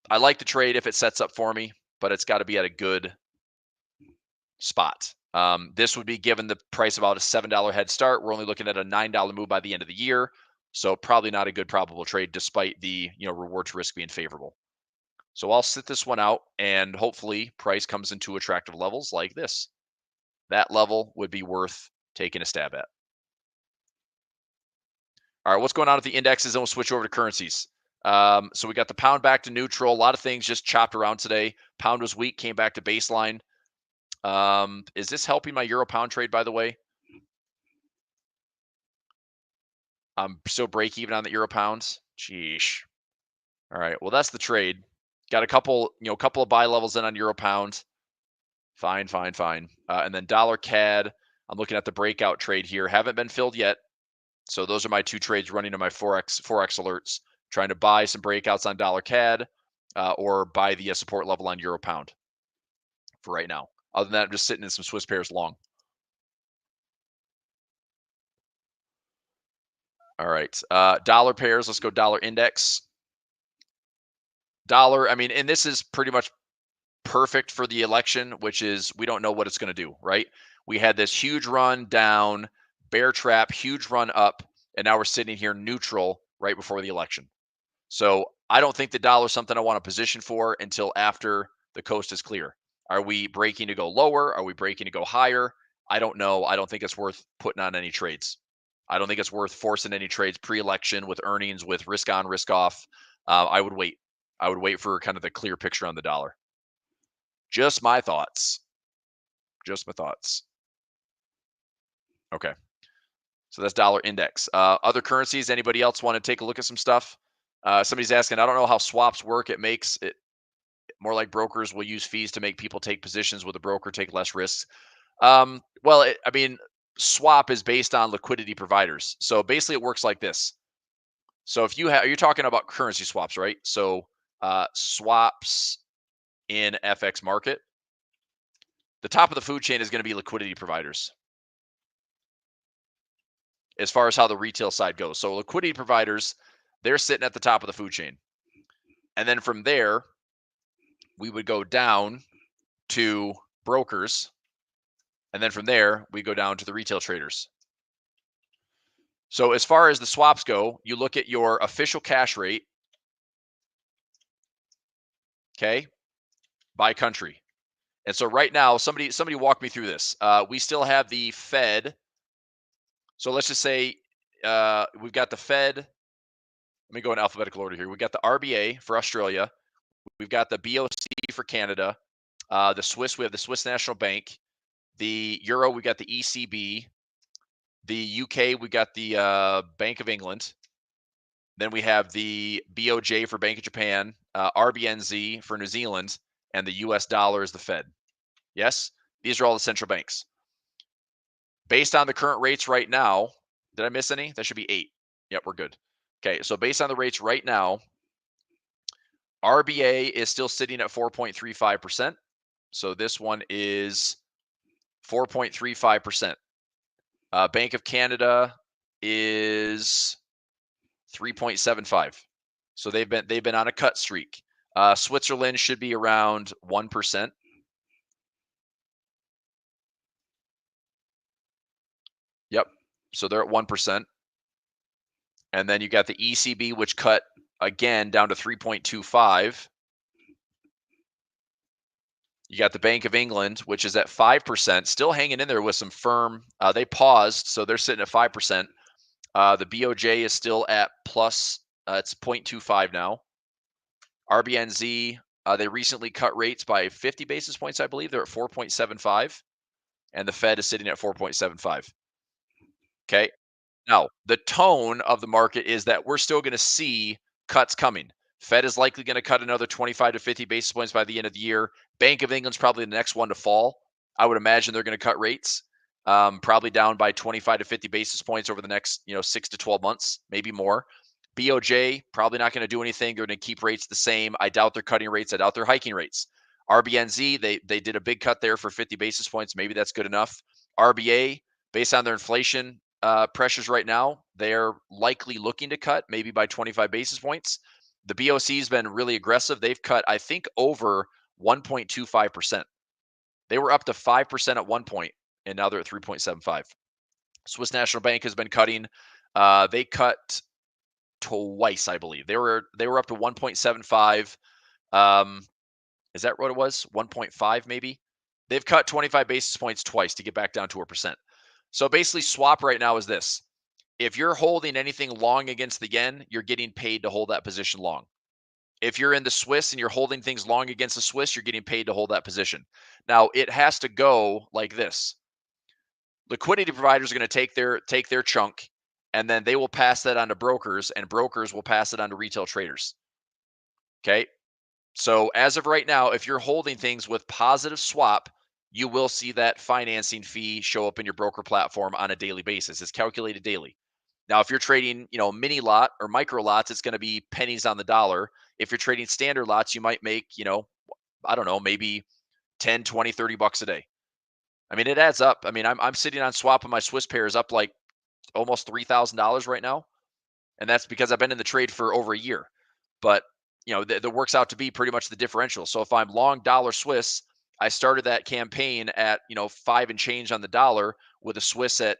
I like the trade if it sets up for me, but it's got to be at a good spot. This would be given the price about a $7 head start. We're only looking at a $9 move by the end of the year. So probably not a good probable trade despite the reward to risk being favorable. So I'll sit this one out and hopefully price comes into attractive levels like this. That level would be worth taking a stab at. All right, what's going on with the indexes? And we'll switch over to currencies. So we got the pound back to neutral. A lot of things just chopped around today. Pound was weak, came back to baseline. Is this helping my euro pound trade, by the way? I'm still break even on the euro pounds. Sheesh. All right. Well, that's the trade. Got a couple of buy levels in on euro pound. Fine. And then dollar CAD. I'm looking at the breakout trade here. Haven't been filled yet. So those are my two trades running on my Forex alerts. Trying to buy some breakouts on dollar CAD or buy the support level on euro pound for right now. Other than that, I'm just sitting in some Swiss pairs long. All right. Dollar pairs. Let's go dollar index. Dollar. I mean, and this is pretty much perfect for the election, which is we don't know what it's going to do, right? We had this huge run down, bear trap, huge run up, and now we're sitting here neutral right before the election. So I don't think the dollar is something I want to position for until after the coast is clear. Are we breaking to go lower? Are we breaking to go higher? I don't know. I don't think it's worth putting on any trades. I don't think it's worth forcing any trades pre-election with earnings, with risk on, risk off. I would wait. I would wait for kind of the clear picture on the dollar. Just my thoughts. Just my thoughts. Okay. So that's dollar index. Other currencies, anybody else want to take a look at some stuff? Somebody's asking, I don't know how swaps work. It makes it more like brokers will use fees to make people take positions with a broker take less risks. Well, I mean, swap is based on liquidity providers. So basically it works like this. So if you're talking about currency swaps, right? So swaps in FX market, the top of the food chain is going to be liquidity providers as far as how the retail side goes. So liquidity providers, they're sitting at the top of the food chain. And then from there, we would go down to brokers. And then from there, we go down to the retail traders. So as far as the swaps go, you look at your official cash rate, okay, by country. And so right now, somebody walk me through this. We still have the Fed. So let's just say we've got the Fed. Let me go in alphabetical order here. We've got the RBA for Australia. We've got the BOC for Canada. The Swiss, we have the Swiss National Bank. The Euro, we got the ECB. The UK, we got the Bank of England. Then we have the BOJ for Bank of Japan, RBNZ for New Zealand, and the US dollar is the Fed. Yes, these are all the central banks. Based on the current rates right now, did I miss any? That should be 8. Yep, we're good. Okay, so based on the rates right now, RBA is still sitting at 4.35%. So this one is 4.35%. Bank of Canada is 3.75. So they've been on a cut streak. Switzerland should be around 1%. Yep. So they're at 1%. And then you got the ECB, which cut again down to 3.25. You got the Bank of England, which is at 5%, still hanging in there with some firm. They paused, so they're sitting at 5%. The BOJ is still at plus, it's 0.25 now. RBNZ, they recently cut rates by 50 basis points, I believe. They're at 4.75, and the Fed is sitting at 4.75. Okay. Now, the tone of the market is that we're still going to see cuts coming. Fed is likely going to cut another 25 to 50 basis points by the end of the year. Bank of England's probably the next one to fall. I would imagine they're going to cut rates, probably down by 25 to 50 basis points over the next 6 to 12 months, maybe more. BOJ probably not going to do anything. They're going to keep rates the same. I doubt they're cutting rates. I doubt they're hiking rates. RBNZ, they did a big cut there for 50 basis points. Maybe that's good enough. RBA, based on their inflation pressures right now, they're likely looking to cut maybe by 25 basis points. The BOC has been really aggressive. They've cut, I think, over 1.25%. They were up to 5% at one point, and now they're at 3.75. Swiss National Bank has been cutting. They cut twice, I believe. They were up to 1.75. Is that what it was? 1.5 maybe? They've cut 25 basis points twice to get back down to a percent. So basically, swap right now is this. If you're holding anything long against the yen, you're getting paid to hold that position long. If you're in the Swiss and you're holding things long against the Swiss, you're getting paid to hold that position. Now, it has to go like this. Liquidity providers are going to take their chunk, and then they will pass that on to brokers, and brokers will pass it on to retail traders. Okay? So as of right now, if you're holding things with positive swap, you will see that financing fee show up in your broker platform on a daily basis. It's calculated daily. Now, if you're trading, mini lot or micro lots, it's going to be pennies on the dollar. If you're trading standard lots, you might make, I don't know, maybe 10, 20, 30 bucks a day. I mean, it adds up. I mean, I'm sitting on swap and my Swiss pair is up like almost $3,000 right now. And that's because I've been in the trade for over a year. But, that works out to be pretty much the differential. So if I'm long dollar Swiss, I started that campaign at, 5 and change on the dollar with a Swiss at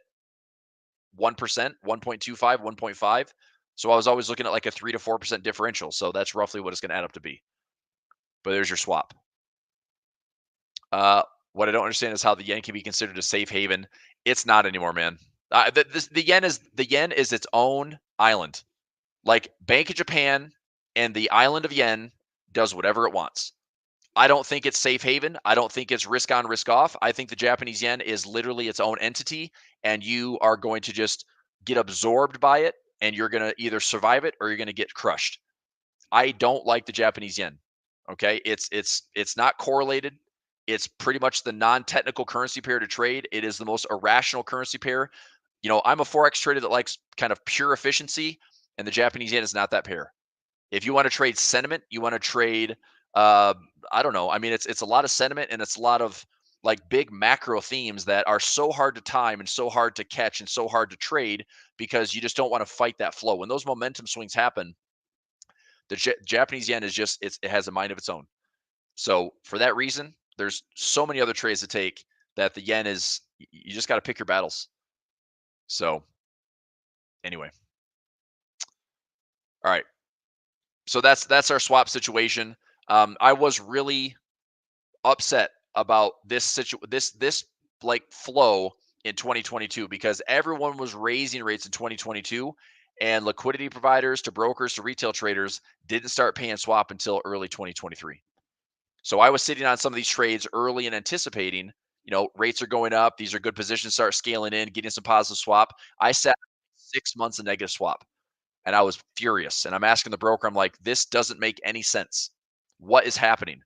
1%, 1.25, 1.5. So I was always looking at like a 3 to 4% differential. So that's roughly what it's going to add up to be. But there's your swap. What I don't understand is how the yen can be considered a safe haven. It's not anymore, man. The yen is its own island. Like Bank of Japan and the island of yen does whatever it wants. I don't think it's safe haven. I don't think it's risk on, risk off. I think the Japanese yen is literally its own entity, and you are going to just get absorbed by it, and you're going to either survive it or you're going to get crushed. I don't like the Japanese yen. Okay, it's not correlated. It's pretty much the non-technical currency pair to trade. It is the most irrational currency pair. I'm a Forex trader that likes kind of pure efficiency, and the Japanese yen is not that pair. If you want to trade sentiment, you want to trade, I don't know. I mean, it's a lot of sentiment, and it's a lot of like big macro themes that are so hard to time and so hard to catch and so hard to trade because you just don't want to fight that flow. When those momentum swings happen, the Japanese yen is just, it has a mind of its own. So for that reason, there's so many other trades to take that the yen is, you just got to pick your battles. So anyway. All right. So that's our swap situation. I was really upset about this like flow in 2022 because everyone was raising rates in 2022 and liquidity providers to brokers to retail traders didn't start paying swap until early 2023. So I was sitting on some of these trades early and anticipating, rates are going up. These are good positions, start scaling in, getting some positive swap. I sat 6 months of negative swap and I was furious. And I'm asking the broker, I'm like, this doesn't make any sense. What is happening?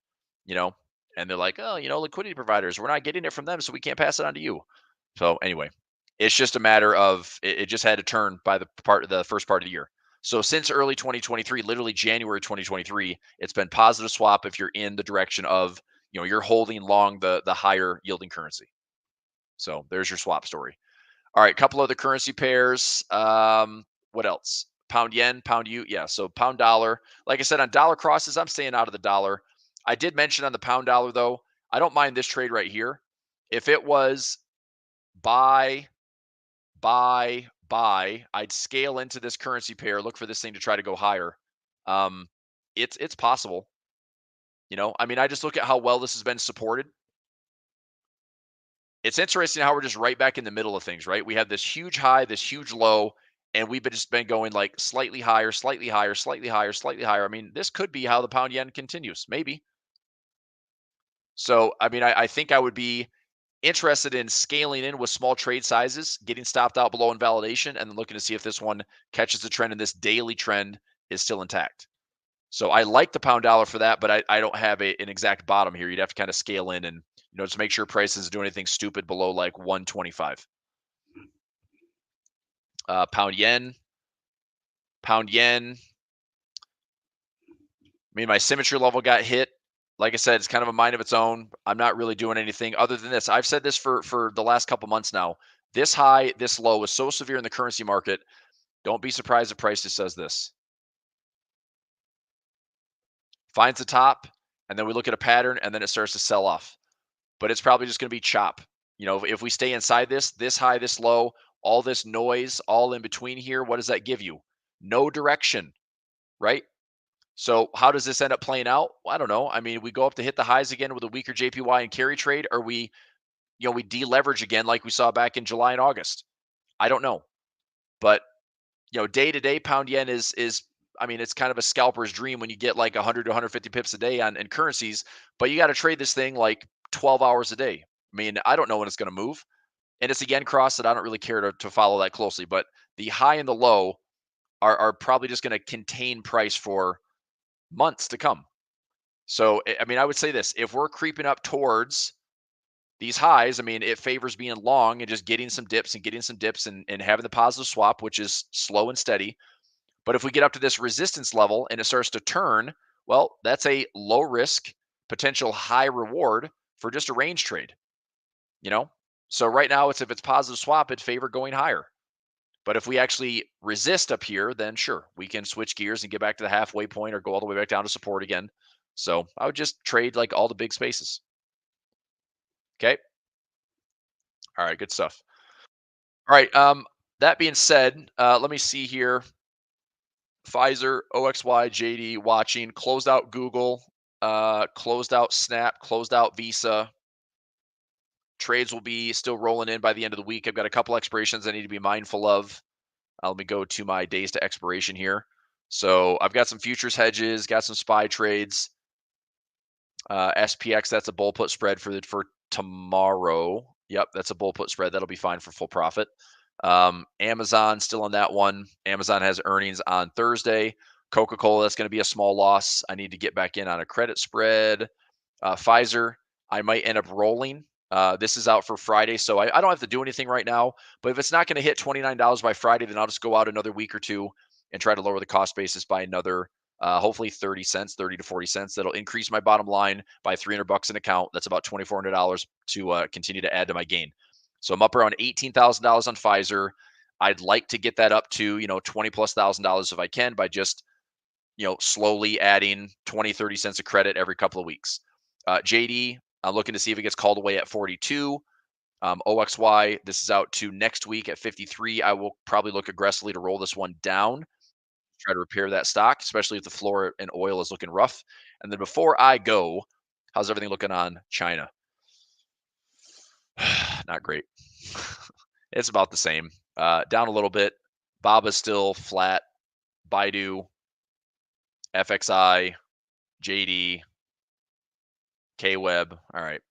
And they're like, oh, liquidity providers, we're not getting it from them, so we can't pass it on to you. So anyway, it's just a matter of it just had to turn by the first part of the year. So since early 2023, literally January 2023, it's been positive swap if you're in the direction of, you're holding long the higher yielding currency. So there's your swap story. All right, couple other currency pairs. What else? Pound yen, pound U. Yeah, so pound dollar. Like I said, on dollar crosses, I'm staying out of the dollar. I did mention on the pound dollar, though, I don't mind this trade right here. If it was buy, I'd scale into this currency pair, look for this thing to try to go higher. It's possible. I mean, I just look at how well this has been supported. It's interesting how we're just right back in the middle of things, right? We have this huge high, this huge low, and we've just been going like slightly higher, slightly higher, slightly higher, slightly higher. I mean, this could be how the pound yen continues, maybe. So, I mean, I think I would be interested in scaling in with small trade sizes, getting stopped out below invalidation, and then looking to see if this one catches the trend and this daily trend is still intact. So I like the pound dollar for that, but I don't have an exact bottom here. You'd have to kind of scale in and just make sure price doesn't do anything stupid below like 125. Pound yen. Pound yen. I mean, my symmetry level got hit. Like I said, it's kind of a mind of its own. I'm not really doing anything other than this. I've said this for the last couple months now. This high, this low is so severe in the currency market. Don't be surprised if price just says this. Finds the top, and then we look at a pattern, and then it starts to sell off. But it's probably just going to be chop. If we stay inside this high, this low, all this noise, all in between here, what does that give you? No direction, right? So how does this end up playing out? Well, I don't know. I mean, we go up to hit the highs again with a weaker JPY and carry trade, or we deleverage again like we saw back in July and August. I don't know. But day to day pound yen is I mean, it's kind of a scalper's dream when you get like 100 to 150 pips a day in currencies, but you got to trade this thing like 12 hours a day. I mean, I don't know when it's going to move. And it's a yen cross that I don't really care to follow that closely, but the high and the low are probably just going to contain price for months to come. So, I mean, I would say this, if we're creeping up towards these highs, I mean, it favors being long and just getting some dips and having the positive swap, which is slow and steady. But if we get up to this resistance level and it starts to turn, well, that's a low risk, potential high reward for just a range trade, you know? So right now if it's positive swap, it favor going higher. But if we actually resist up here, then sure, we can switch gears and get back to the halfway point or go all the way back down to support again. So I would just trade like all the big spaces. Okay. All right. Good stuff. All right. That being said, let me see here. Pfizer, OXY, JD watching, closed out Google, closed out Snap, closed out Visa. Trades will be still rolling in by the end of the week. I've got a couple expirations I need to be mindful of. Let me go to my days to expiration here. So I've got some futures hedges, got some SPY trades. SPX, that's a bull put spread for tomorrow. Yep, that's a bull put spread. That'll be fine for full profit. Amazon still on that one. Amazon has earnings on Thursday. Coca-Cola, that's going to be a small loss. I need to get back in on a credit spread. Pfizer, I might end up rolling. This is out for Friday, so I don't have to do anything right now. But if it's not going to hit $29 by Friday, then I'll just go out another week or two and try to lower the cost basis by another, hopefully 30 cents, 30 to 40 cents. That'll increase my bottom line by $300 an account. That's about $2,400 to continue to add to my gain. So I'm up around $18,000 on Pfizer. I'd like to get that up to, 20 plus $1,000 if I can by just, slowly adding 20, 30 cents of credit every couple of weeks. JD, I'm looking to see if it gets called away at 42. OXY, this is out to next week at 53. I will probably look aggressively to roll this one down, try to repair that stock, especially if the floor and oil is looking rough. And then before I go, how's everything looking on China? Not great. It's about the same. Down a little bit. Baba's still flat. Baidu, FXI, JD, KWeb. All right.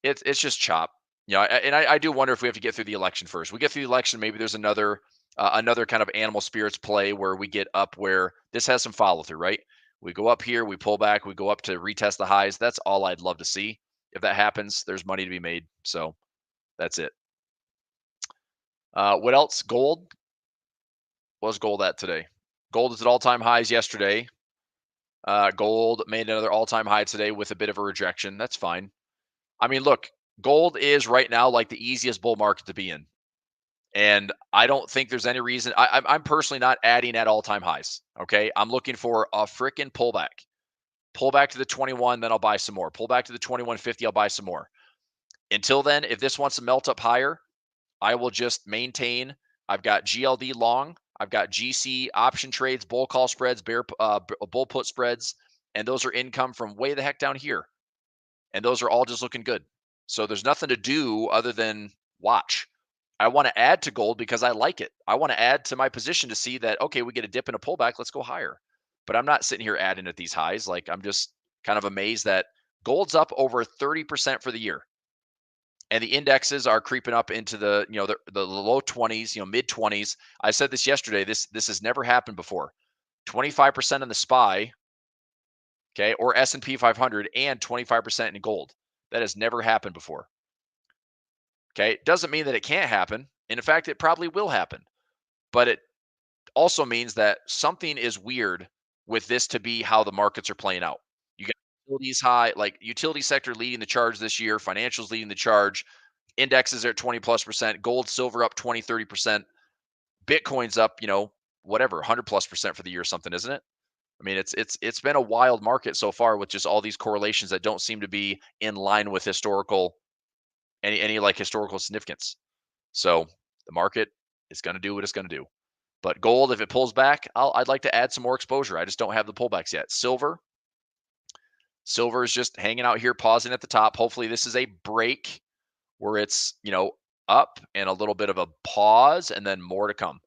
It's just chop. I do wonder if we have to get through the election first. We get through the election, maybe there's another kind of animal spirits play where we get up where this has some follow through, right? We go up here, we pull back, we go up to retest the highs. That's all I'd love to see. If that happens, there's money to be made. So that's it. What else? Gold. What's gold at today? Gold is at all-time highs yesterday. Gold made another all-time high today with a bit of a rejection. That's fine. I mean, look, gold is right now like the easiest bull market to be in. And I don't think there's any reason. I'm personally not adding at all-time highs. Okay. I'm looking for a freaking pullback. Pull back to the 21, then I'll buy some more. Pull back to the 21.50, I'll buy some more. Until then, if this wants to melt up higher, I will just maintain. I've got GLD long. I've got GC option trades, bull call spreads, bull put spreads, and those are income from way the heck down here. And those are all just looking good. So there's nothing to do other than watch. I want to add to gold because I like it. I want to add to my position to see that, okay, we get a dip and a pullback. Let's go higher. But I'm not sitting here adding at these highs. Like, I'm just kind of amazed that gold's up over 30% for the year. And the indexes are creeping up into the low 20s, mid 20s. I said this yesterday. This has never happened before. 25% in the SPY okay, or S&P 500 and 25% in gold. That has never happened before. Okay, doesn't mean that it can't happen. And in fact, it probably will happen. But it also means that something is weird with this to be how the markets are playing out. You got utilities high, like utility sector leading the charge this year, financials leading the charge, indexes are at 20+%, gold, silver up 20, 30%, Bitcoin's up, whatever, 100+% for the year or something, isn't it? I mean, it's been a wild market so far with just all these correlations that don't seem to be in line with historical any like historical significance. So the market is going to do what it's going to do. But gold, if it pulls back, I'd like to add some more exposure. I just don't have the pullbacks yet. Silver is just hanging out here, pausing at the top. Hopefully this is a break where it's, up and a little bit of a pause and then more to come.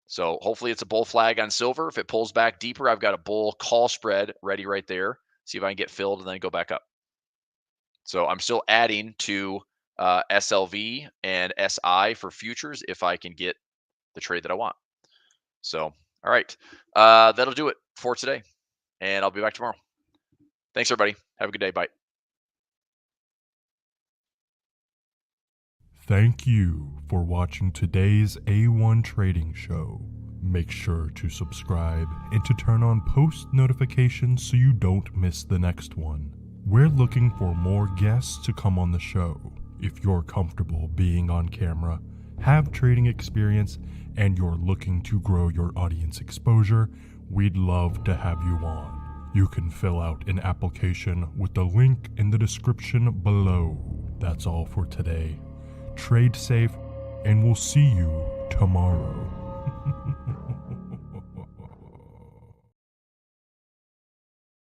So hopefully it's a bull flag on silver. If it pulls back deeper, I've got a bull call spread ready right there. See if I can get filled and then go back up. So I'm still adding to SLV and SI for futures if I can get the trade that I want. So, all right, that'll do it for today, and I'll be back tomorrow. Thanks, everybody. Have a good day. Bye. Thank you for watching today's A1 Trading Show. Make sure to subscribe and to turn on post notifications so you don't miss the next one. We're looking for more guests to come on the show. If you're comfortable being on camera, have trading experience, and you're looking to grow your audience exposure, we'd love to have you on. You can fill out an application with the link in the description below. That's all for today. Trade safe, and we'll see you tomorrow.